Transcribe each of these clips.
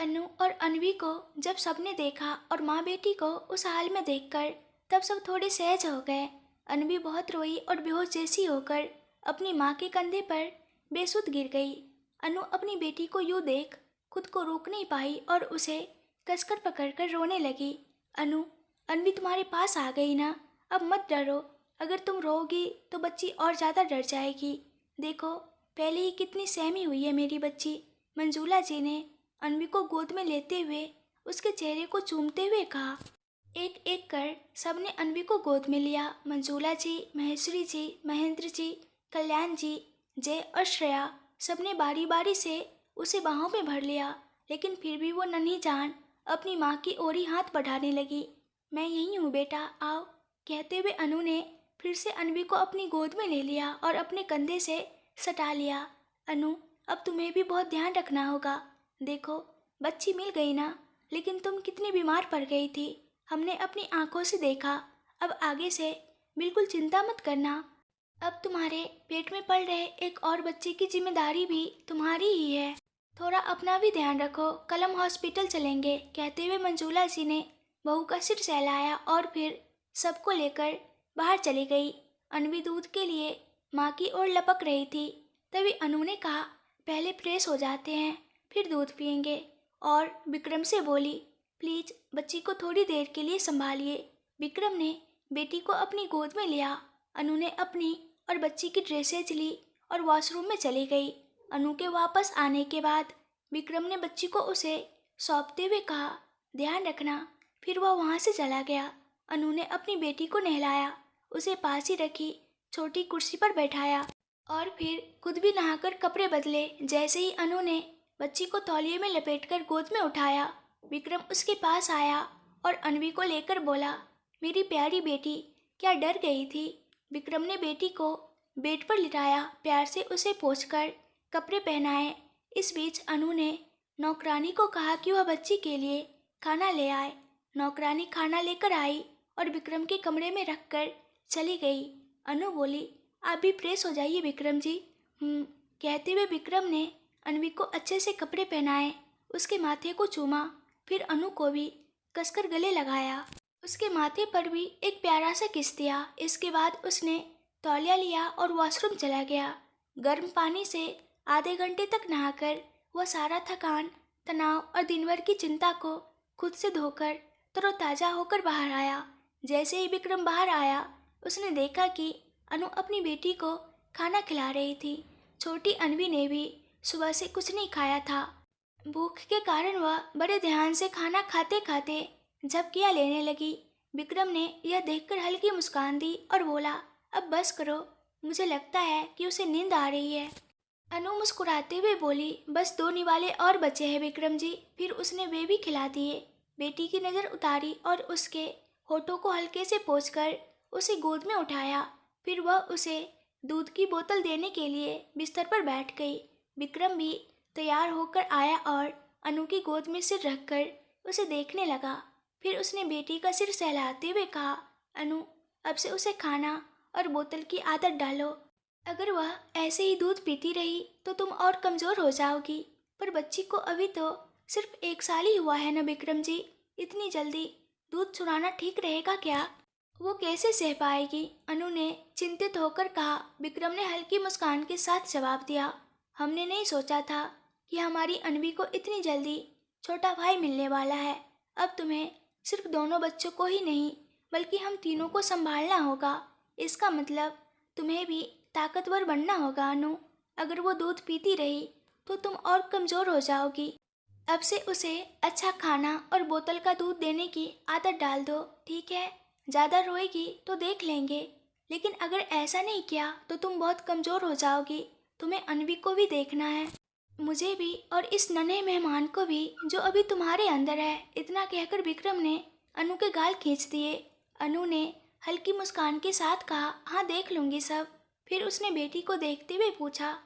अनु और अनवी को जब सबने देखा और माँ बेटी को उस हाल में देखकर तब सब थोड़े सहज हो गए। अनवी बहुत रोई और बेहोश जैसी होकर अपनी माँ के कंधे पर बेसुध गिर गई। अनु अपनी बेटी को यूं देख खुद को रोक नहीं पाई और उसे कसकर पकड़कर रोने लगी। अनु, अनवी तुम्हारे पास आ गई ना, अब मत डरो। अगर तुम रोओगी तो बच्ची और ज़्यादा डर जाएगी। देखो पहले ही कितनी सहमी हुई है मेरी बच्ची। मंजूला जी ने अनवी को गोद में लेते हुए उसके चेहरे को चूमते हुए कहा। एक एक कर सबने अनवी को गोद में लिया। मंजूला जी, महेश्वरी जी, महेंद्र जी, कल्याण जी, जय और श्रेया सबने बारी बारी से उसे बाहों में भर लिया, लेकिन फिर भी वो नन्ही जान अपनी माँ की ओर ही हाथ बढ़ाने लगी। मैं यहीं हूँ बेटा, आओ, कहते हुए अनु ने फिर से अनवी को अपनी गोद में ले लिया और अपने कंधे से सटा लिया। अनु, अब तुम्हें भी बहुत ध्यान रखना होगा। देखो बच्ची मिल गई ना, लेकिन तुम कितनी बीमार पड़ गई थी, हमने अपनी आंखों से देखा। अब आगे से बिल्कुल चिंता मत करना। अब तुम्हारे पेट में पल रहे एक और बच्चे की जिम्मेदारी भी तुम्हारी ही है। थोड़ा अपना भी ध्यान रखो, कल हम हॉस्पिटल चलेंगे, कहते हुए मंजूला जी ने बहू का सिर सहलाया और फिर सबको लेकर बाहर चली गई। अनवी दूध के लिए माँ की ओर लपक रही थी। तभी अनु ने कहा, पहले फ्रेश हो जाते हैं फिर दूध पियेंगे, और विक्रम से बोली, प्लीज बच्ची को थोड़ी देर के लिए संभालिए। विक्रम ने बेटी को अपनी गोद में लिया। अनु ने अपनी और बच्ची की ड्रेसेज ली और वॉशरूम में चली गई। अनु के वापस आने के बाद विक्रम ने बच्ची को उसे सौंपते हुए कहा, ध्यान रखना। फिर वह वहाँ से चला गया। अनु ने अपनी बेटी को नहलाया, उसे पास ही रखी छोटी कुर्सी पर बैठाया और फिर खुद भी नहाकर कपड़े बदले। जैसे ही अनु ने बच्ची को तौलिए में लपेटकर गोद में उठाया, विक्रम उसके पास आया और अनवी को लेकर बोला, मेरी प्यारी बेटी, क्या डर गई थी? विक्रम ने बेटी को बेड पर लिटाया, प्यार से उसे पोंछकर कपड़े पहनाए। इस बीच अनु ने नौकरानी को कहा कि वह बच्ची के लिए खाना ले आए। नौकरानी खाना लेकर आई और विक्रम के कमरे में रखकर चली गई। अनु बोली, आप भी फ्रेश हो जाइए विक्रम जी। कहते हुए विक्रम ने अनवी को अच्छे से कपड़े पहनाए, उसके माथे को चूमा, फिर अनु को भी कसकर गले लगाया। उसके माथे पर भी एक प्यारा सा किस दिया। इसके बाद उसने तौलिया लिया और वॉशरूम चला गया। गर्म पानी से आधे घंटे तक नहाकर वह सारा थकान, तनाव और दिन भर की चिंता को खुद से धोकर तरोताजा होकर बाहर आया। जैसे ही विक्रम बाहर आया, उसने देखा कि अनु अपनी बेटी को खाना खिला रही थी। छोटी अनवी ने भी सुबह से कुछ नहीं खाया था। भूख के कारण वह बड़े ध्यान से खाना खाते खाते झपकियाँ लेने लगी। विक्रम ने यह देखकर हल्की मुस्कान दी और बोला, अब बस करो, मुझे लगता है कि उसे नींद आ रही है। अनु मुस्कुराते हुए बोली, बस 2 निवाले और बचे हैं विक्रम जी। फिर उसने वे भी खिला दिए। बेटी की नज़र उतारी और उसके होठों को हल्के से पोंछकर उसे गोद में उठाया। फिर वह उसे दूध की बोतल देने के लिए बिस्तर पर बैठ गई। विक्रम भी तैयार होकर आया और अनु की गोद में सिर रखकर उसे देखने लगा। फिर उसने बेटी का सिर सहलाते हुए कहा, अनु, अब से उसे खाना और बोतल की आदत डालो। अगर वह ऐसे ही दूध पीती रही तो तुम और कमज़ोर हो जाओगी। पर बच्ची को अभी तो सिर्फ 1 साल ही हुआ है ना विक्रम जी, इतनी जल्दी दूध छुड़ाना ठीक रहेगा क्या? वो कैसे सह पाएगी? अनु ने चिंतित होकर कहा। विक्रम ने हल्की मुस्कान के साथ जवाब दिया, हमने नहीं सोचा था कि हमारी अनवी को इतनी जल्दी छोटा भाई मिलने वाला है। अब तुम्हें सिर्फ दोनों बच्चों को ही नहीं बल्कि हम तीनों को संभालना होगा। इसका मतलब तुम्हें भी ताकतवर बनना होगा अनु। अगर वो दूध पीती रही तो तुम और कमज़ोर हो जाओगी। अब से उसे अच्छा खाना और बोतल का दूध देने की आदत डाल दो, ठीक है? ज़्यादा रोएगी तो देख लेंगे, लेकिन अगर ऐसा नहीं किया तो तुम बहुत कमज़ोर हो जाओगी। तुम्हें अनवी को भी देखना है, मुझे भी, और इस नन्हे मेहमान को भी जो अभी तुम्हारे अंदर है। इतना कहकर विक्रम ने अनु के गाल खींच दिए। अनु ने हल्की मुस्कान के साथ कहा, हाँ देख लूँगी सब। फिर उसने बेटी को देखते हुए पूछा,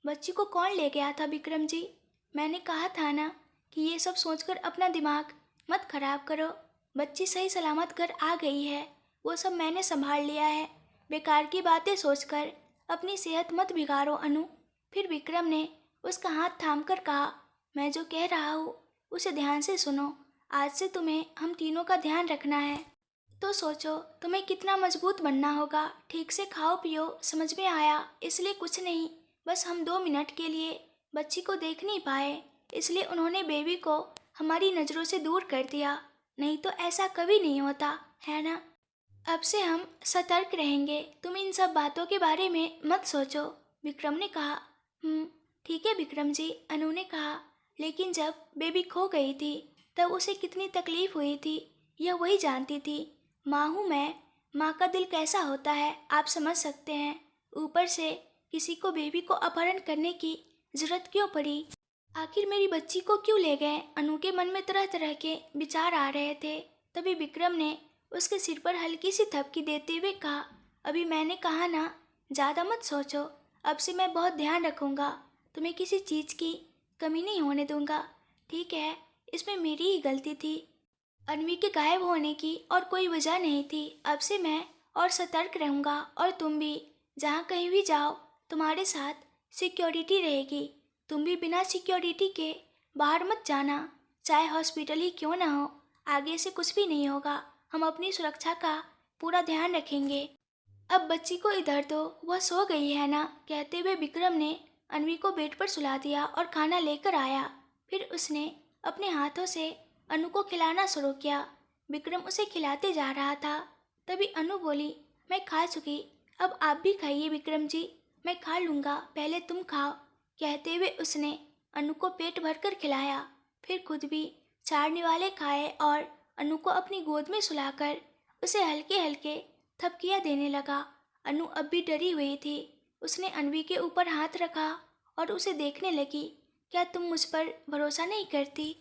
बच्ची को कौन ले गया था विक्रम जी? मैंने कहा था ना कि ये सब सोचकर अपना दिमाग मत खराब करो। बच्ची सही सलामत घर आ गई है, वो सब मैंने संभाल लिया है। बेकार की बातें सोचकर अपनी सेहत मत बिगाड़ो अनु। फिर विक्रम ने उसका हाथ थामकर कहा, मैं जो कह रहा हूँ उसे ध्यान से सुनो। आज से तुम्हें हम तीनों का ध्यान रखना है। तो सोचो तुम्हें कितना मजबूत बनना होगा। ठीक से खाओ पियो, समझ में आया? इसलिए कुछ नहीं, बस हम 2 मिनट के लिए बच्ची को देख नहीं पाए, इसलिए उन्होंने बेबी को हमारी नज़रों से दूर कर दिया। नहीं तो ऐसा कभी नहीं होता, है ना? अब से हम सतर्क रहेंगे। तुम इन सब बातों के बारे में मत सोचो, विक्रम ने कहा। ठीक है विक्रम जी, अनु ने कहा। लेकिन जब बेबी खो गई थी तब उसे कितनी तकलीफ हुई थी, यह वही जानती थी। माँ हूँ मैं, माँ का दिल कैसा होता है आप समझ सकते हैं। ऊपर से किसी को बेबी को अपहरण करने की जरूरत क्यों पड़ी? आखिर मेरी बच्ची को क्यों ले गए? अनु के मन में तरह तरह के विचार आ रहे थे। तभी विक्रम ने उसके सिर पर हल्की सी थपकी देते हुए कहा, अभी मैंने कहा ना, ज़्यादा मत सोचो। अब से मैं बहुत ध्यान रखूँगा, तुम्हें किसी चीज़ की कमी नहीं होने दूंगा। ठीक है, इसमें मेरी ही गलती थी। अन्वी के गायब होने की और कोई वजह नहीं थी। अब से मैं और सतर्क रहूँगा, और तुम भी जहाँ कहीं भी जाओ तुम्हारे साथ सिक्योरिटी रहेगी। तुम भी बिना सिक्योरिटी के बाहर मत जाना, चाहे हॉस्पिटल ही क्यों ना हो। आगे से कुछ भी नहीं होगा, हम अपनी सुरक्षा का पूरा ध्यान रखेंगे। अब बच्ची को इधर दो, वह सो गई है ना, कहते हुए विक्रम ने अन्वी को बेड पर सुला दिया और खाना लेकर आया। फिर उसने अपने हाथों से अनु को खिलाना शुरू किया। विक्रम उसे खिलाते जा रहा था। तभी अनु बोली, मैं खा चुकी, अब आप भी खाइए विक्रम जी। मैं खा लूँगा, पहले तुम खाओ। कहते हुए उसने अनु को पेट भरकर खिलाया। फिर खुद भी 4 निवाले खाए और अनु को अपनी गोद में सुलाकर उसे हल्के हल्के थपकियाँ देने लगा। अनु अब भी डरी हुई थी। उसने अन्वी के ऊपर हाथ रखा और उसे देखने लगी। क्या तुम मुझ पर भरोसा नहीं करती?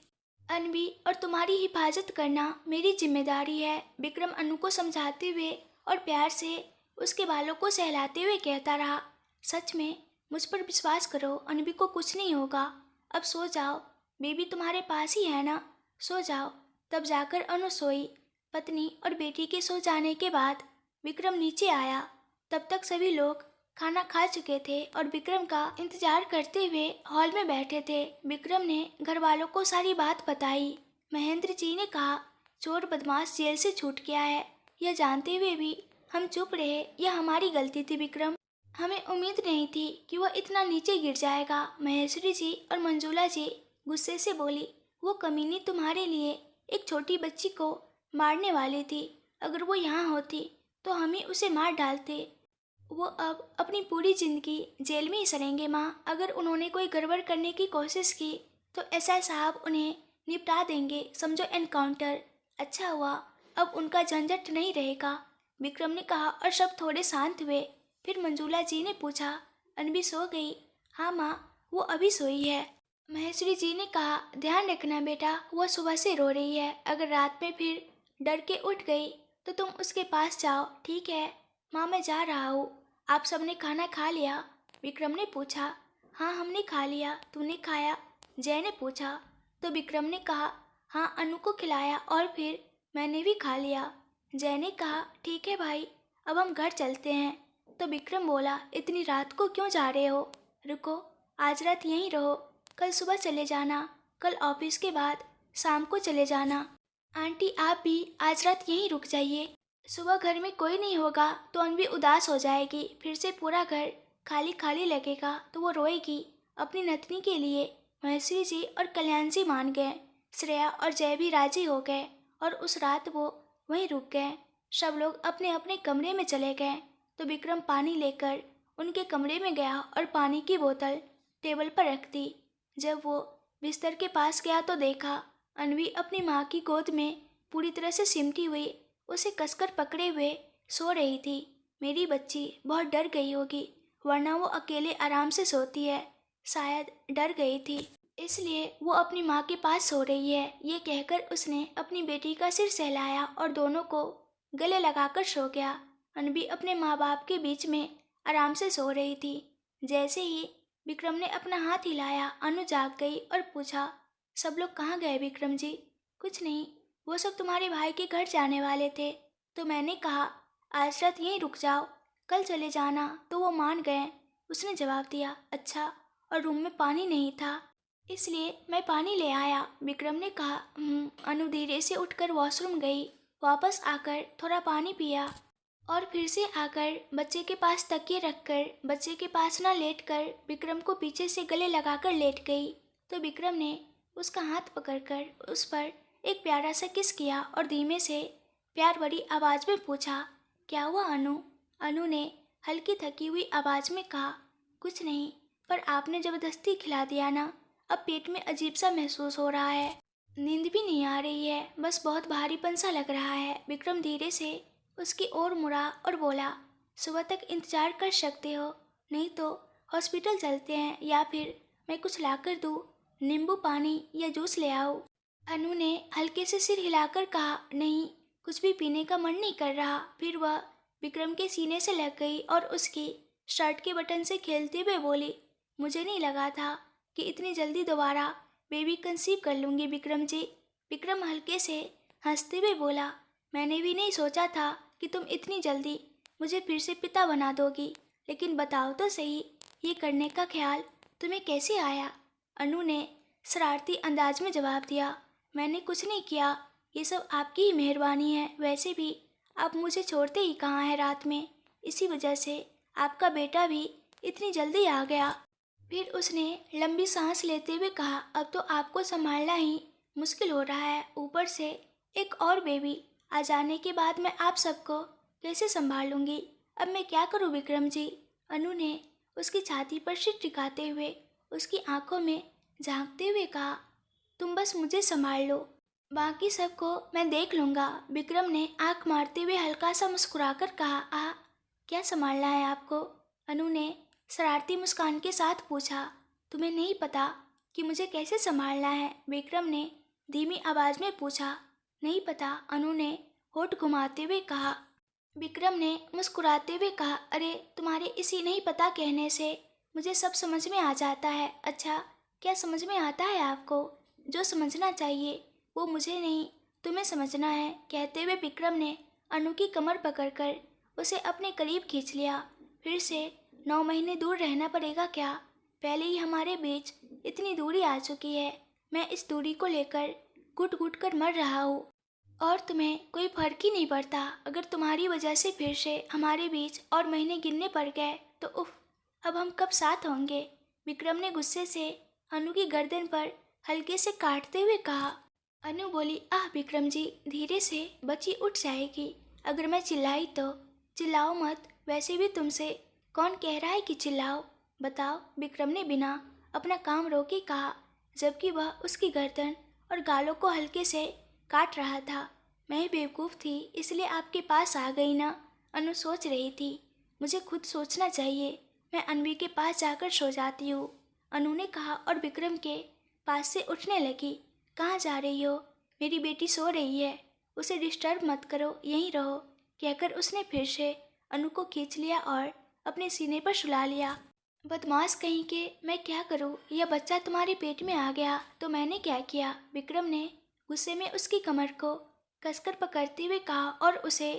अन्वी और तुम्हारी हिफाजत करना मेरी जिम्मेदारी है, विक्रम अनु को समझाते हुए और प्यार से उसके बालों को सहलाते हुए कहता रहा। सच में मुझ पर विश्वास करो, अन्वी को कुछ नहीं होगा। अब सो जाओ, बेबी तुम्हारे पास ही है ना, सो जाओ। तब जाकर अनु सोई। पत्नी और बेटी के सो जाने के बाद विक्रम नीचे आया। तब तक सभी लोग खाना खा चुके थे और विक्रम का इंतजार करते हुए हॉल में बैठे थे। विक्रम ने घर वालों को सारी बात बताई। महेंद्र जी ने कहा, चोर बदमाश जेल से छूट गया है। यह जानते हुए भी हम चुप रहे, यह हमारी गलती थी विक्रम। हमें उम्मीद नहीं थी कि वह इतना नीचे गिर जाएगा। महेश्वरी जी और मंजुला जी गुस्से से बोली, वो कमीनी तुम्हारे लिए एक छोटी बच्ची को मारने वाली थी। अगर वो यहाँ होती तो हम ही उसे मार डालते। वो अब अपनी पूरी जिंदगी जेल में ही सड़ेंगे माँ। अगर उन्होंने कोई गड़बड़ करने की कोशिश की तो एसआई साहब उन्हें निपटा देंगे, समझो एनकाउंटर। अच्छा हुआ, अब उनका झंझट नहीं रहेगा, विक्रम ने कहा और सब थोड़े शांत हुए। फिर मंजुला जी ने पूछा, अनवी सो गई? हाँ माँ, वो अभी सोई है। महेश्वरी जी ने कहा, ध्यान रखना बेटा, वह सुबह से रो रही है। अगर रात में फिर डर के उठ गई तो तुम उसके पास जाओ, ठीक है? माँ मैं जा रहा हूँ। आप सबने खाना खा लिया? विक्रम ने पूछा। हाँ हमने खा लिया, तूने खाया? जय ने पूछा। तो विक्रम ने कहा, हाँ अनु को खिलाया और फिर मैंने भी खा लिया। जय ने कहा, ठीक है भाई, अब हम घर चलते हैं। तो विक्रम बोला, इतनी रात को क्यों जा रहे हो? रुको, आज रात यहीं रहो, कल सुबह चले जाना। कल ऑफिस के बाद शाम को चले जाना। आंटी आप भी आज रात यहीं रुक जाइए। सुबह घर में कोई नहीं होगा तो अन्वी उदास हो जाएगी, फिर से पूरा घर खाली खाली लगेगा तो वो रोएगी अपनी नतनी के लिए। महेश्वरी जी और कल्याण जी मान गए। श्रेया और जय भी राजी हो गए और उस रात वो वहीं रुक गए। सब लोग अपने अपने कमरे में चले गए तो विक्रम पानी लेकर उनके कमरे में गया और पानी की बोतल टेबल पर रख दी। जब वो बिस्तर के पास गया तो देखा अन्वी अपनी माँ की गोद में पूरी तरह से सिमटी हुई उसे कसकर पकड़े हुए सो रही थी। मेरी बच्ची बहुत डर गई होगी, वरना वो अकेले आराम से सोती है। शायद डर गई थी, इसलिए वो अपनी माँ के पास सो रही है। ये कहकर उसने अपनी बेटी का सिर सहलाया और दोनों को गले लगाकर सो गया। अन्वी अपने माँ बाप के बीच में आराम से सो रही थी। जैसे ही विक्रम ने अपना हाथ हिलाया, अनु जाग गई और पूछा, सब लोग कहाँ गए विक्रम जी? कुछ नहीं, वो सब तुम्हारे भाई के घर जाने वाले थे तो मैंने कहा आज रात यहीं रुक जाओ, कल चले जाना, तो वो मान गए। उसने जवाब दिया, अच्छा। और रूम में पानी नहीं था, इसलिए मैं पानी ले आया, विक्रम ने कहा। अनु धीरे से उठकर वॉशरूम गई। वापस आकर थोड़ा पानी पिया और फिर से आकर बच्चे के पास तकिए रखकर बच्चे के पास ना लेटकर विक्रम को पीछे से गले लगाकर लेट गई। तो विक्रम ने उसका हाथ पकड़कर उस पर एक प्यारा सा किस किया और धीमे से प्यार भरी आवाज में पूछा, क्या हुआ अनु? अनु ने हल्की थकी हुई आवाज में कहा, कुछ नहीं, पर आपने जबरदस्ती खिला दिया ना, अब पेट में अजीब सा महसूस हो रहा है। नींद भी नहीं आ रही है, बस बहुत भारीपन सा लग रहा है। विक्रम धीरे से उसकी ओर मुड़ा और बोला, सुबह तक इंतजार कर सकते हो, नहीं तो हॉस्पिटल चलते हैं, या फिर मैं कुछ लाकर दूँ, नींबू पानी या जूस ले आओ? अनु ने हल्के से सिर हिलाकर कहा, नहीं, कुछ भी पीने का मन नहीं कर रहा। फिर वह विक्रम के सीने से लग गई और उसकी शर्ट के बटन से खेलते हुए बोली, मुझे नहीं लगा था कि इतनी जल्दी दोबारा बेबी कंसीव कर लूँगी विक्रम जी। विक्रम हल्के से हंसते हुए बोला, मैंने भी नहीं सोचा था कि तुम इतनी जल्दी मुझे फिर से पिता बना दोगी, लेकिन बताओ तो सही, ये करने का ख्याल तुम्हें कैसे आया? अनु ने शरारती अंदाज में जवाब दिया, मैंने कुछ नहीं किया, ये सब आपकी ही मेहरबानी है। वैसे भी आप मुझे छोड़ते ही कहाँ हैं रात में, इसी वजह से आपका बेटा भी इतनी जल्दी आ गया। फिर उसने लंबी सांस लेते हुए कहा, अब तो आपको संभालना ही मुश्किल हो रहा है, ऊपर से एक और बेबी आ जाने के बाद मैं आप सबको कैसे संभालूंगी? अब मैं क्या करूं विक्रम जी? अनु ने उसकी छाती पर सिर टिकाते हुए उसकी आंखों में झांकते हुए कहा, तुम बस मुझे संभाल लो, बाकी सबको मैं देख लूँगा। विक्रम ने आंख मारते हुए हल्का सा मुस्कुराकर कहा, क्या संभालना है आपको? अनु ने शरारती मुस्कान के साथ पूछा, तुम्हें नहीं पता कि मुझे कैसे संभालना है? विक्रम ने धीमी आवाज में पूछा। नहीं पता, अनु ने होठ घुमाते हुए कहा। विक्रम ने मुस्कुराते हुए कहा, अरे तुम्हारे इसी नहीं पता कहने से मुझे सब समझ में आ जाता है। अच्छा, क्या समझ में आता है आपको? जो समझना चाहिए वो मुझे नहीं, तुम्हें समझना है। कहते हुए विक्रम ने अनु की कमर पकड़कर उसे अपने करीब खींच लिया। फिर से 9 महीने दूर रहना पड़ेगा क्या? पहले ही हमारे बीच इतनी दूरी आ चुकी है। मैं इस दूरी को लेकर घुट घुट कर मर रहा हूँ और तुम्हें कोई फर्क ही नहीं पड़ता। अगर तुम्हारी वजह से फिर से हमारे बीच और महीने गिनने पड़ गए तो उफ, अब हम कब साथ होंगे? विक्रम ने गुस्से से अनु की गर्दन पर हल्के से काटते हुए कहा। अनु बोली, आह विक्रम जी, धीरे से, बच्ची उठ जाएगी अगर मैं चिल्लाई तो। चिल्लाओ मत, वैसे भी तुमसे कौन कह रहा है कि चिल्लाओ? बताओ, विक्रम ने बिना अपना काम रोके कहा, जबकि वह उसकी गर्दन और गालों को हल्के से काट रहा था। मैं ही बेवकूफ़ थी, इसलिए आपके पास आ गई ना? अनु सोच रही थी, मुझे खुद सोचना चाहिए, मैं अनवी के पास जाकर सो जाती हूँ, अनु ने कहा और विक्रम के पास से उठने लगी। कहाँ जा रही हो? मेरी बेटी सो रही है, उसे डिस्टर्ब मत करो, यहीं रहो, कहकर उसने फिर से अनु को खींच लिया और अपने सीने पर सुला लिया। बदमाश कहीं के, मैं क्या करूं? यह बच्चा तुम्हारे पेट में आ गया तो मैंने क्या किया? विक्रम ने गुस्से में उसकी कमर को कसकर पकड़ते हुए कहा और उसे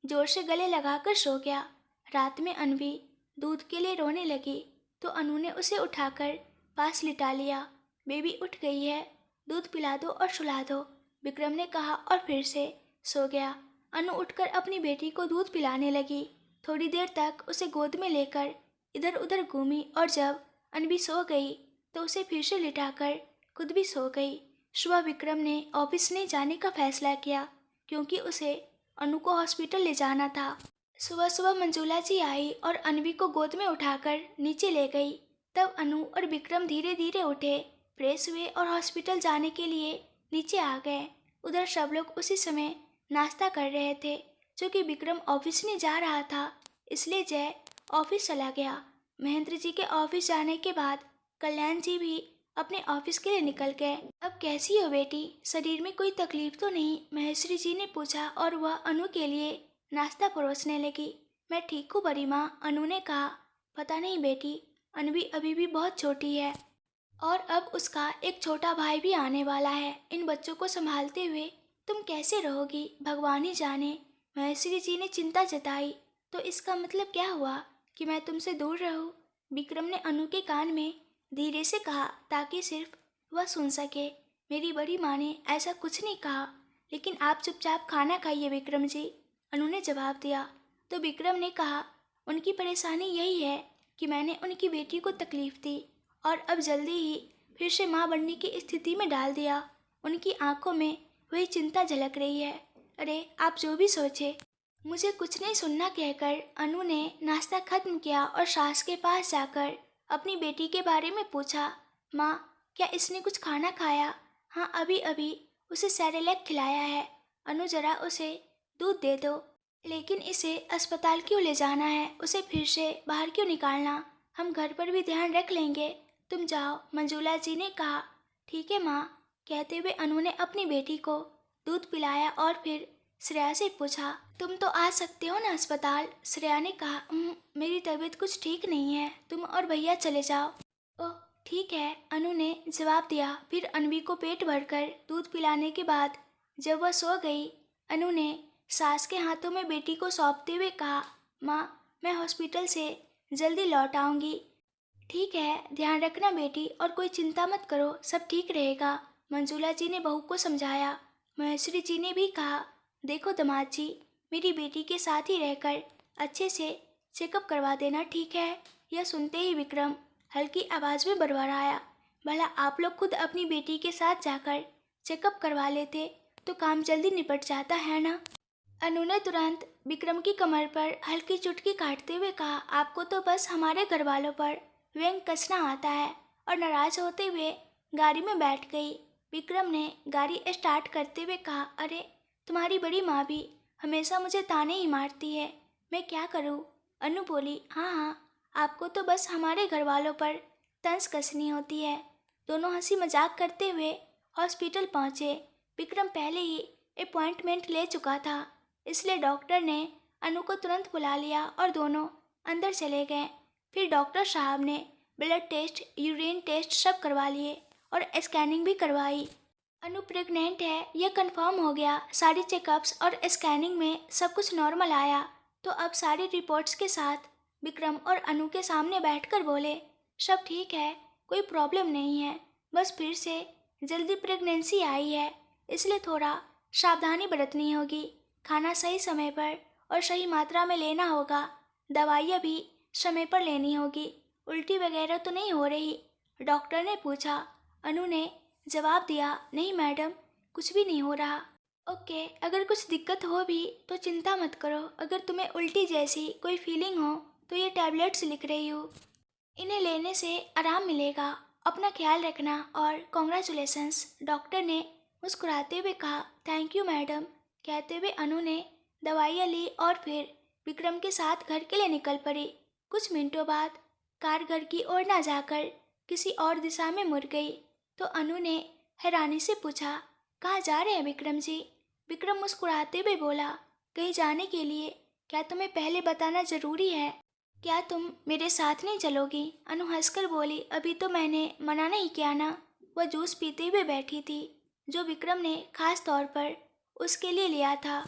जोर से गले लगाकर सो गया। रात में अनवी दूध के लिए रोने लगी तो अनु ने उसे उठाकर पास लिटा लिया। बेबी उठ गई है, दूध पिला दो और सुला दो, विक्रम ने कहा और फिर से सो गया। अनु उठकर अपनी बेटी को दूध पिलाने लगी। थोड़ी देर तक उसे गोद में लेकर इधर उधर घूमी और जब अनवी सो गई तो उसे फिर से लिटाकर खुद भी सो गई। सुबह विक्रम ने ऑफिस नहीं जाने का फैसला किया क्योंकि उसे अनु को हॉस्पिटल ले जाना था। सुबह सुबह मंजूला जी आई और अनवी को गोद में उठाकर नीचे ले गई। तब अनु और विक्रम धीरे धीरे उठे, फ्रेश हुए और हॉस्पिटल जाने के लिए नीचे आ गए। उधर सब लोग उसी समय नाश्ता कर रहे थे। चूँकि विक्रम ऑफिस नहीं जा रहा था इसलिए जय ऑफिस चला गया। महेंद्र जी के ऑफिस जाने के बाद कल्याण जी भी अपने ऑफिस के लिए निकल गए। अब कैसी हो बेटी, शरीर में कोई तकलीफ तो नहीं? महेश्वरी जी ने पूछा और वह अनु के लिए नाश्ता परोसने लगी। मैं ठीक हूँ बड़ी माँ, अनु ने कहा। पता नहीं बेटी, अनवी अभी भी बहुत छोटी है और अब उसका एक छोटा भाई भी आने वाला है। इन बच्चों को संभालते हुए तुम कैसे रहोगी, भगवान ही जाने। महेश्वरी जी ने चिंता जताई। तो इसका मतलब क्या हुआ कि मैं तुमसे दूर रहूं? विक्रम ने अनु के कान में धीरे से कहा ताकि सिर्फ वह सुन सके। मेरी बड़ी माँ ने ऐसा कुछ नहीं कहा, लेकिन आप चुपचाप खाना खाइए विक्रम जी, अनु ने जवाब दिया। तो विक्रम ने कहा, उनकी परेशानी यही है कि मैंने उनकी बेटी को तकलीफ दी और अब जल्दी ही फिर से माँ बनने की स्थिति में डाल दिया। उनकी आंखों में वही चिंता झलक रही है। अरे आप जो भी सोचे, मुझे कुछ नहीं सुनना कहकर अनु ने नाश्ता खत्म किया और सास के पास जाकर अपनी बेटी के बारे में पूछा। माँ, क्या इसने कुछ खाना खाया? हाँ, अभी अभी उसे सेरेलैक खिलाया है। अनु जरा उसे दूध दे दो। लेकिन इसे अस्पताल क्यों ले जाना है? उसे फिर से बाहर क्यों निकालना? हम घर पर भी ध्यान रख लेंगे, तुम जाओ, मंजूला जी ने कहा। ठीक है माँ, कहते हुए अनु ने अपनी बेटी को दूध पिलाया और फिर श्रेया से पूछा, तुम तो आ सकते हो ना अस्पताल? श्रेया ने कहा, मेरी तबीयत कुछ ठीक नहीं है, तुम और भैया चले जाओ। ओह ठीक है, अनु ने जवाब दिया। फिर अनवी को पेट भरकर दूध पिलाने के बाद जब वह सो गई, अनु ने सास के हाथों में बेटी को सौंपते हुए कहा, माँ, मैं हॉस्पिटल से जल्दी लौट आऊँगी। ठीक है, ध्यान रखना बेटी, और कोई चिंता मत करो, सब ठीक रहेगा, मंजूला जी ने बहू को समझाया। महेश्वरी जी ने भी कहा, देखो दामाद जी, मेरी बेटी के साथ ही रहकर अच्छे से चेकअप करवा देना, ठीक है? यह सुनते ही विक्रम हल्की आवाज़ में बड़बड़ाया, भला आप लोग खुद अपनी बेटी के साथ जाकर चेकअप करवा लेते तो काम जल्दी निपट जाता है ना? अनु ने तुरंत विक्रम की कमर पर हल्की चुटकी काटते हुए कहा, आपको तो बस हमारे घर वालों पर व्यंग कसना आता है, और नाराज होते हुए गाड़ी में बैठ गई। विक्रम ने गाड़ी स्टार्ट करते हुए कहा, अरे तुम्हारी बड़ी माँ भी हमेशा मुझे ताने ही मारती है, मैं क्या करूँ? अनु बोली, हाँ हाँ, आपको तो बस हमारे घर वालों पर तंज कसनी होती है। दोनों हंसी मजाक करते हुए हॉस्पिटल पहुँचे। विक्रम पहले ही अपॉइंटमेंट ले चुका था, इसलिए डॉक्टर ने अनु को तुरंत बुला लिया और दोनों अंदर चले गए। फिर डॉक्टर साहब ने ब्लड टेस्ट, यूरिन टेस्ट सब करवा लिए और स्कैनिंग भी करवाई। अनु प्रेग्नेंट है, यह कंफर्म हो गया। सारी चेकअप्स और स्कैनिंग में सब कुछ नॉर्मल आया, तो अब सारी रिपोर्ट्स के साथ विक्रम और अनु के सामने बैठकर बोले, सब ठीक है, कोई प्रॉब्लम नहीं है, बस फिर से जल्दी प्रेगनेंसी आई है, इसलिए थोड़ा सावधानी बरतनी होगी। खाना सही समय पर और सही मात्रा में लेना होगा, दवाइयाँ भी समय पर लेनी होगी। उल्टी वगैरह तो नहीं हो रही? डॉक्टर ने पूछा। अनु ने जवाब दिया, नहीं मैडम, कुछ भी नहीं हो रहा। ओके, अगर कुछ दिक्कत हो भी तो चिंता मत करो, अगर तुम्हें उल्टी जैसी कोई फीलिंग हो तो ये टैबलेट्स लिख रही हूँ, इन्हें लेने से आराम मिलेगा, अपना ख्याल रखना और कॉन्ग्रेचुलेसन्स, डॉक्टर ने मुस्कुराते हुए कहा। थैंक यू मैडम, कहते हुए अनु ने दवाइयाँ ली और फिर विक्रम के साथ घर के लिए निकल पड़ी। कुछ मिनटों बाद कार घर की ओर न जाकर किसी और दिशा में मुड़ गई, तो अनु ने हैरानी से पूछा, कहाँ जा रहे हैं विक्रम जी? विक्रम मुस्कुराते हुए बोला, कहीं जाने के लिए। क्या तुम्हें पहले बताना जरूरी है? क्या तुम मेरे साथ नहीं चलोगी? अनु हंसकर बोली, अभी तो मैंने मना नहीं किया ना। वह जूस पीते हुए बैठी थी, जो विक्रम ने खास तौर पर उसके लिए लिया था।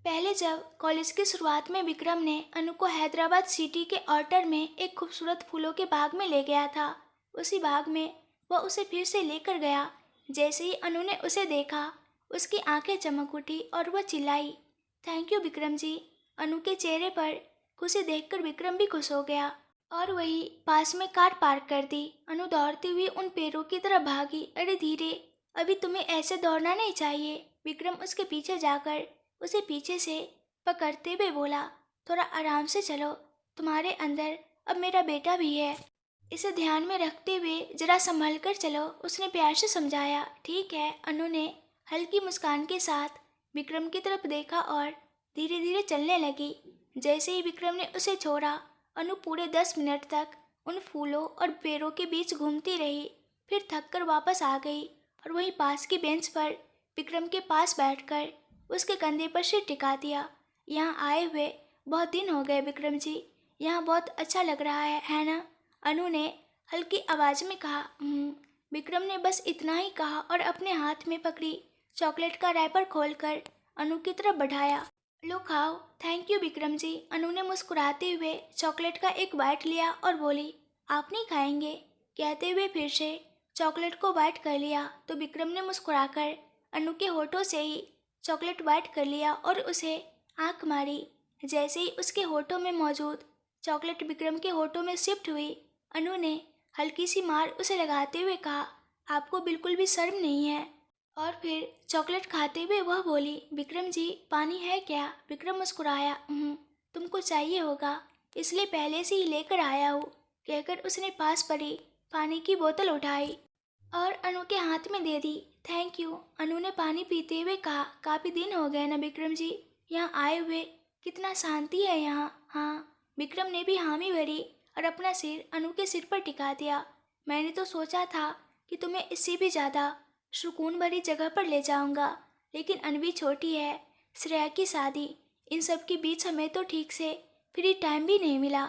पहले जब कॉलेज की शुरुआत में विक्रम ने अनु को हैदराबाद सिटी के आउटर में एक खूबसूरत फूलों के बाग में ले गया था, उसी बाग में वह उसे फिर से लेकर गया। जैसे ही अनु ने उसे देखा, उसकी आंखें चमक उठी और वह चिल्लाई, थैंक यू विक्रम जी। अनु के चेहरे पर खुशी देखकर विक्रम भी खुश हो गया और वही पास में कार पार्क कर दी। अनु दौड़ती हुई उन पेड़ों की तरफ भागी। अरे धीरे, अभी तुम्हें ऐसे दौड़ना नहीं चाहिए। विक्रम उसके पीछे जाकर उसे पीछे से पकड़ते हुए बोला, थोड़ा आराम से चलो, तुम्हारे अंदर अब मेरा बेटा भी है, इसे ध्यान में रखते हुए जरा संभल कर चलो, उसने प्यार से समझाया। ठीक है, अनु ने हल्की मुस्कान के साथ विक्रम की तरफ देखा और धीरे धीरे चलने लगी। जैसे ही विक्रम ने उसे छोड़ा, अनु पूरे 10 मिनट तक उन फूलों और पेड़ों के बीच घूमती रही, फिर थक कर वापस आ गई और वहीं पास की बेंच पर विक्रम के पास बैठकर उसके कंधे पर सिर टिका दिया। यहाँ आए हुए बहुत दिन हो गए विक्रम जी, यहाँ बहुत अच्छा लग रहा है ना? अनु ने हल्की आवाज़ में कहा। विक्रम ने बस इतना ही कहा और अपने हाथ में पकड़ी चॉकलेट का रैपर खोलकर अनु की तरफ बढ़ाया। लो खाओ। Thank you Vikram ji. अनु ने मुस्कुराते हुए चॉकलेट का एक बाइट लिया और बोली, आप नहीं खाएंगे? कहते हुए फिर से चॉकलेट को बाइट कर लिया तो विक्रम ने मुस्कुराकर अनु के होठों से ही चॉकलेट बाइट कर लिया और उसे आंख मारी। जैसे ही उसके होठों में मौजूद चॉकलेट विक्रम के होठों में शिफ्ट हुई, अनु ने हल्की सी मार उसे लगाते हुए कहा, आपको बिल्कुल भी शर्म नहीं है। और फिर चॉकलेट खाते हुए वह बोली, विक्रम जी पानी है क्या? विक्रम मुस्कुराया, तुमको चाहिए होगा इसलिए पहले से ही लेकर आया हूँ, कहकर उसने पास पड़ी पानी की बोतल उठाई और अनु के हाथ में दे दी। थैंक यू, अनु ने पानी पीते हुए कहा, काफ़ी दिन हो गए ना विक्रम जी यहाँ आए हुए, कितना शांति है यहाँ। हाँ, विक्रम ने भी हामी भरी और अपना सिर अनु के सिर पर टिका दिया। मैंने तो सोचा था कि तुम्हें इससे भी ज़्यादा सुकून भरी जगह पर ले जाऊंगा, लेकिन अनवी छोटी है, श्रेया की शादी, इन सब के बीच हमें तो ठीक से फ्री टाइम भी नहीं मिला।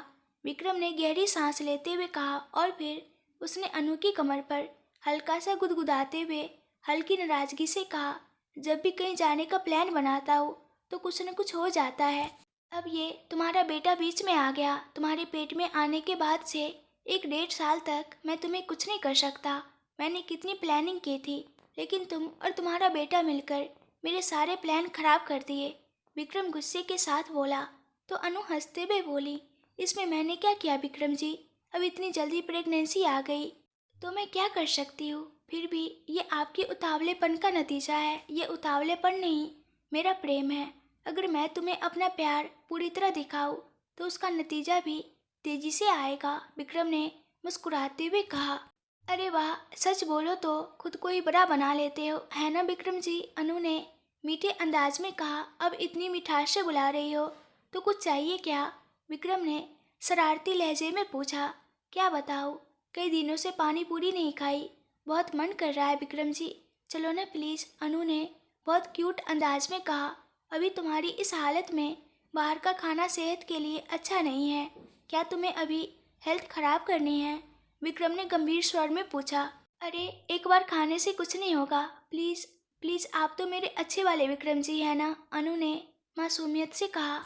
विक्रम ने गहरी सांस लेते हुए कहा और फिर उसने अनु की कमर पर हल्का सा गुदगुदाते हुए हल्की नाराजगी से कहा, जब भी कहीं जाने का प्लान बनाता हूँ तो कुछ न कुछ हो जाता है। अब ये तुम्हारा बेटा बीच में आ गया, तुम्हारे पेट में आने के बाद से 1-1.5 साल तक मैं तुम्हें कुछ नहीं कर सकता। मैंने कितनी प्लानिंग की थी, लेकिन तुम और तुम्हारा बेटा मिलकर मेरे सारे प्लान खराब कर दिए। विक्रम गुस्से के साथ बोला तो अनु हंसते हुए बोली, इसमें मैंने क्या किया विक्रम जी, अब इतनी जल्दी प्रेगनेंसी आ गई तो मैं क्या कर सकती हूँ। फिर भी ये आपके उतावलेपन का नतीजा है। ये उतावलेपन नहीं, मेरा प्रेम है। अगर मैं तुम्हें अपना प्यार पूरी तरह दिखाऊं तो उसका नतीजा भी तेजी से आएगा, विक्रम ने मुस्कुराते हुए कहा। अरे वाह, सच बोलो तो खुद को ही बड़ा बना लेते हो, है ना विक्रम जी, अनु ने मीठे अंदाज में कहा। अब इतनी मिठास से बुला रही हो तो कुछ चाहिए क्या? विक्रम ने शरारती लहजे में पूछा। क्या बताऊँ, कई दिनों से पानी पूरी नहीं खाई, बहुत मन कर रहा है विक्रम जी, चलो ना प्लीज़, अनु ने बहुत क्यूट अंदाज में कहा। अभी तुम्हारी इस हालत में बाहर का खाना सेहत के लिए अच्छा नहीं है, क्या तुम्हें अभी हेल्थ खराब करनी है? विक्रम ने गंभीर स्वर में पूछा। अरे एक बार खाने से कुछ नहीं होगा, प्लीज़ प्लीज़, आप तो मेरे अच्छे वाले विक्रम जी हैं ना, अनु ने मासूमियत से कहा।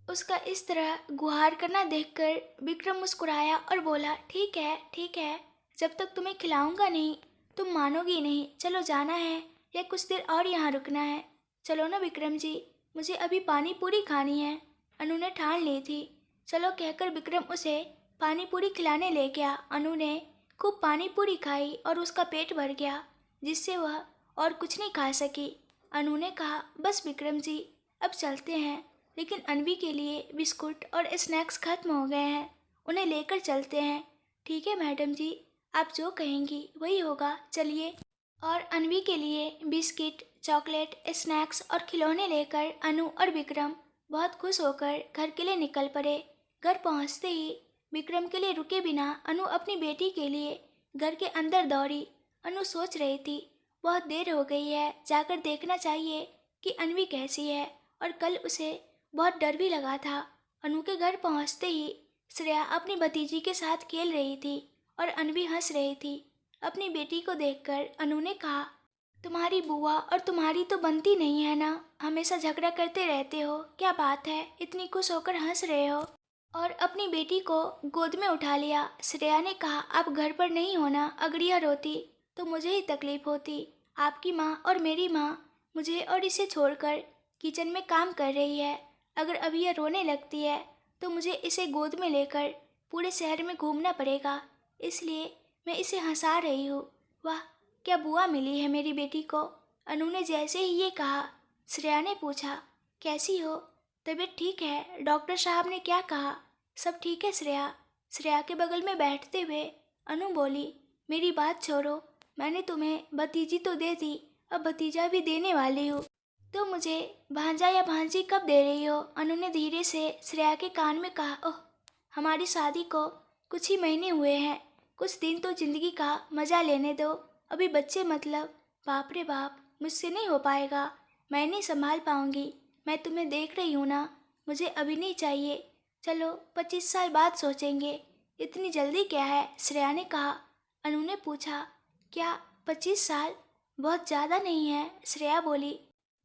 उसका इस तरह गुहार करना देखकर विक्रम मुस्कुराया और बोला, ठीक है, जब तक तुम्हें खिलाऊंगा नहीं तुम मानोगी नहीं। चलो जाना है या कुछ देर और यहाँ रुकना है? चलो ना विक्रम जी, मुझे अभी पानी पूरी खानी है, अनु ने ठान ली थी। चलो कहकर विक्रम उसे पानी पूरी खिलाने ले गया। अनु ने खूब पानी पूरी खाई और उसका पेट भर गया, जिससे वह और कुछ नहीं खा सकी। अनु ने कहा, बस विक्रम जी अब चलते हैं, लेकिन अनवी के लिए बिस्कुट और स्नैक्स खत्म हो गए हैं, उन्हें लेकर चलते हैं। ठीक है मैडम जी, आप जो कहेंगी वही होगा, चलिए। और अनवी के लिए बिस्किट, चॉकलेट, स्नैक्स और खिलौने लेकर अनु और विक्रम बहुत खुश होकर घर के लिए निकल पड़े। घर पहुंचते ही विक्रम के लिए रुके बिना अनु अपनी बेटी के लिए घर के अंदर दौड़ी। अनु सोच रही थी, बहुत देर हो गई है, जाकर देखना चाहिए कि अनवी कैसी है, और कल उसे बहुत डर भी लगा था। अनु के घर पहुंचते ही श्रेया अपनी भतीजी के साथ खेल रही थी और अनवी हंस रही थी। अपनी बेटी को देखकर अनु ने कहा, तुम्हारी बुआ और तुम्हारी तो बनती नहीं है ना, हमेशा झगड़ा करते रहते हो, क्या बात है, इतनी खुश होकर हंस रहे हो? और अपनी बेटी को गोद में उठा लिया। श्रेया ने कहा, आप घर पर नहीं होना, अगर यह रोती तो मुझे ही तकलीफ होती। आपकी माँ और मेरी माँ मुझे और इसे छोड़कर किचन में काम कर रही है, अगर अभी यह रोने लगती है तो मुझे इसे गोद में लेकर पूरे शहर में घूमना पड़ेगा, इसलिए मैं इसे हंसा रही हूँ। वाह, क्या बुआ मिली है मेरी बेटी को। अनु ने जैसे ही ये कहा, श्रेया ने पूछा, कैसी हो, तबीयत ठीक है, डॉक्टर साहब ने क्या कहा? सब ठीक है श्रेया। श्रेया के बगल में बैठते हुए अनु बोली, मेरी बात छोड़ो, मैंने तुम्हें भतीजी तो दे दी, अब भतीजा भी देने वाली हूँ, तो मुझे भांजा या भांजी कब दे रही हो? अनु ने धीरे से श्रेया के कान में कहा। ओह, हमारी शादी को कुछ ही महीने हुए हैं, कुछ दिन तो जिंदगी का मज़ा लेने दो, अभी बच्चे मतलब, बाप रे बाप, मुझसे नहीं हो पाएगा, मैं नहीं संभाल पाऊंगी, मैं तुम्हें देख रही हूँ ना, मुझे अभी नहीं चाहिए, चलो 25 साल बाद सोचेंगे। इतनी जल्दी क्या है? श्रेया ने कहा। अनु ने पूछा, क्या 25 साल बहुत ज़्यादा नहीं है? श्रेया बोली,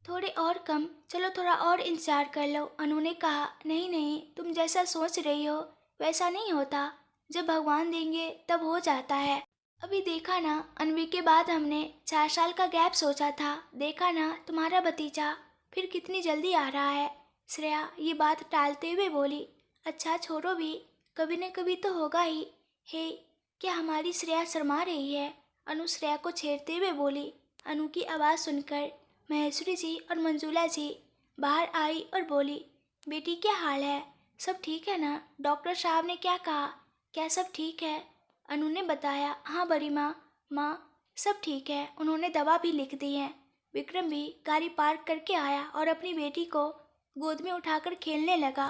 थोड़े और कम, चलो थोड़ा और इंतजार कर लो। अनु ने कहा, नहीं नहीं, तुम जैसा सोच रही हो वैसा नहीं होता, जब भगवान देंगे तब हो जाता है। अभी देखा ना, अनवी के बाद हमने 4 साल का गैप सोचा था। देखा ना तुम्हारा भतीजा फिर कितनी जल्दी आ रहा है। श्रेया ये बात टालते हुए बोली। अच्छा छोड़ो भी, कभी न कभी तो होगा ही। हे, क्या हमारी श्रेया शर्मा रही है? अनु श्रेया को छेड़ते हुए बोली। अनु की आवाज़ सुनकर महेश्वरी जी और मंजुला जी बाहर आई और बोली, बेटी क्या हाल है? सब ठीक है ना? डॉक्टर साहब ने क्या कहा? क्या सब ठीक है? अनु ने बताया, हाँ बड़ी माँ, सब ठीक है, उन्होंने दवा भी लिख दी है। विक्रम भी गाड़ी पार्क करके आया और अपनी बेटी को गोद में उठाकर खेलने लगा।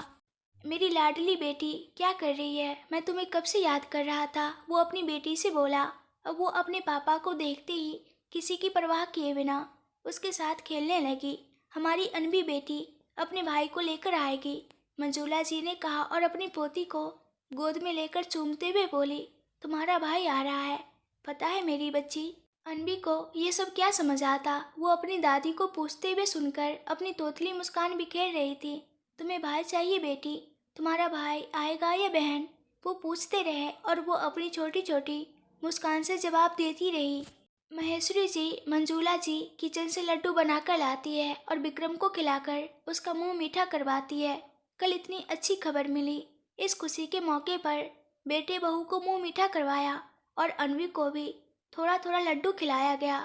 मेरी लाडली बेटी क्या कर रही है? मैं तुम्हें कब से याद कर रहा था, वो अपनी बेटी से बोला। अब वो अपने पापा को देखते ही किसी की परवाह किए बिना उसके साथ खेलने लगी। हमारी अनबी बेटी अपने भाई को लेकर आएगी, मंजूला जी ने कहा और अपनी पोती को गोद में लेकर चूमते हुए बोली, तुम्हारा भाई आ रहा है। पता है मेरी बच्ची, अनबी को ये सब क्या समझ आता। वो अपनी दादी को पूछते हुए सुनकर अपनी तोतली मुस्कान बिखेर रही थी। तुम्हें भाई चाहिए बेटी? तुम्हारा भाई आएगा या बहन? वो पूछते रहे और वो अपनी छोटी छोटी मुस्कान से जवाब देती रही। महेश्वरी जी मंजूला जी किचन से लड्डू बनाकर लाती है और विक्रम को खिलाकर उसका मुंह मीठा करवाती है। कल इतनी अच्छी खबर मिली। इस खुशी के मौके पर बेटे बहू को मुंह मीठा करवाया और अनवी को भी थोड़ा थोड़ा लड्डू खिलाया गया।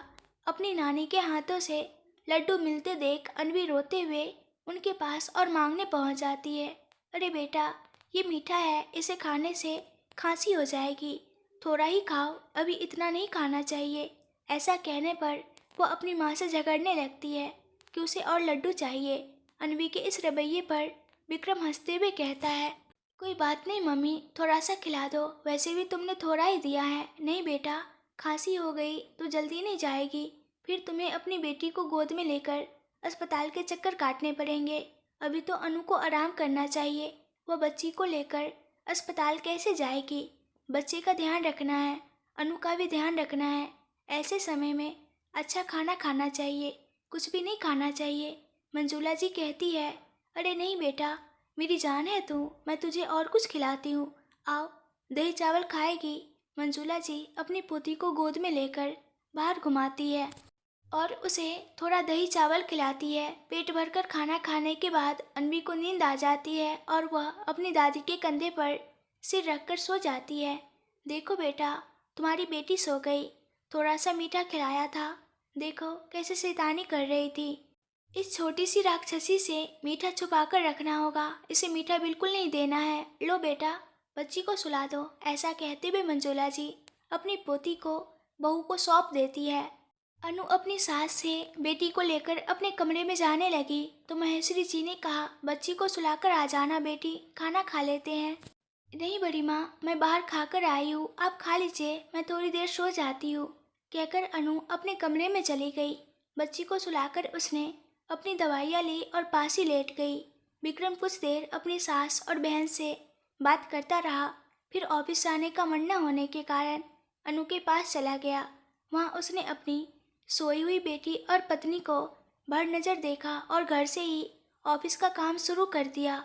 अपनी नानी के हाथों से लड्डू मिलते देख अनवी रोते हुए उनके पास और मांगने पहुंच जाती है, अरे बेटा ये मीठा है, इसे खाने से खांसी हो जाएगी, थोड़ा ही खाओ, अभी इतना नहीं खाना चाहिए। ऐसा कहने पर वो अपनी माँ से झगड़ने लगती है कि उसे और लड्डू चाहिए। अनवी के इस रवैये पर विक्रम हंसते हुए कहता है, कोई बात नहीं मम्मी, थोड़ा सा खिला दो, वैसे भी तुमने थोड़ा ही दिया है। नहीं बेटा, खांसी हो गई तो जल्दी नहीं जाएगी, फिर तुम्हें अपनी बेटी को गोद में लेकर अस्पताल के चक्कर काटने पड़ेंगे। अभी तो अनु को आराम करना चाहिए, वह बच्ची को लेकर अस्पताल कैसे जाएगी? बच्चे का ध्यान रखना है, अनु का भी ध्यान रखना है। ऐसे समय में अच्छा खाना खाना चाहिए, कुछ भी नहीं खाना चाहिए। मंजूला जी कहती है, अरे नहीं बेटा, मेरी जान है तू, मैं तुझे और कुछ खिलाती हूँ, आओ दही चावल खाएगी। मंजूला जी अपनी पोती को गोद में लेकर बाहर घुमाती है और उसे थोड़ा दही चावल खिलाती है। पेट भरकर खाना खाने के बाद अनवी को नींद आ जाती है और वह अपनी दादी के कंधे पर सिर रखकर सो जाती है। देखो बेटा, तुम्हारी बेटी सो गई, थोड़ा सा मीठा खिलाया था, देखो कैसे शैतानी कर रही थी। इस छोटी सी राक्षसी से मीठा छुपा कर रखना होगा, इसे मीठा बिल्कुल नहीं देना है। लो बेटा, बच्ची को सुला दो। ऐसा कहते हुए मंजूला जी अपनी पोती को बहू को सौंप देती है। अनु अपनी सास से बेटी को लेकर अपने कमरे में जाने लगी तो महेश्वरी जी ने कहा, बच्ची को सुलाकर आ जाना बेटी, खाना खा लेते हैं। नहीं बड़ी माँ, मैं बाहर खाकर आई हूँ, आप खा लीजिए, मैं थोड़ी देर सो जाती हूँ, कहकर अनु अपने कमरे में चली गई। बच्ची को सुलाकर उसने अपनी दवाइयाँ ली और पास ही लेट गई। विक्रम कुछ देर अपनी सास और बहन से बात करता रहा, फिर ऑफिस जाने का मन न होने के कारण अनु के पास चला गया। वहाँ उसने अपनी सोई हुई बेटी और पत्नी को भर नज़र देखा और घर से ही ऑफिस का काम शुरू कर दिया।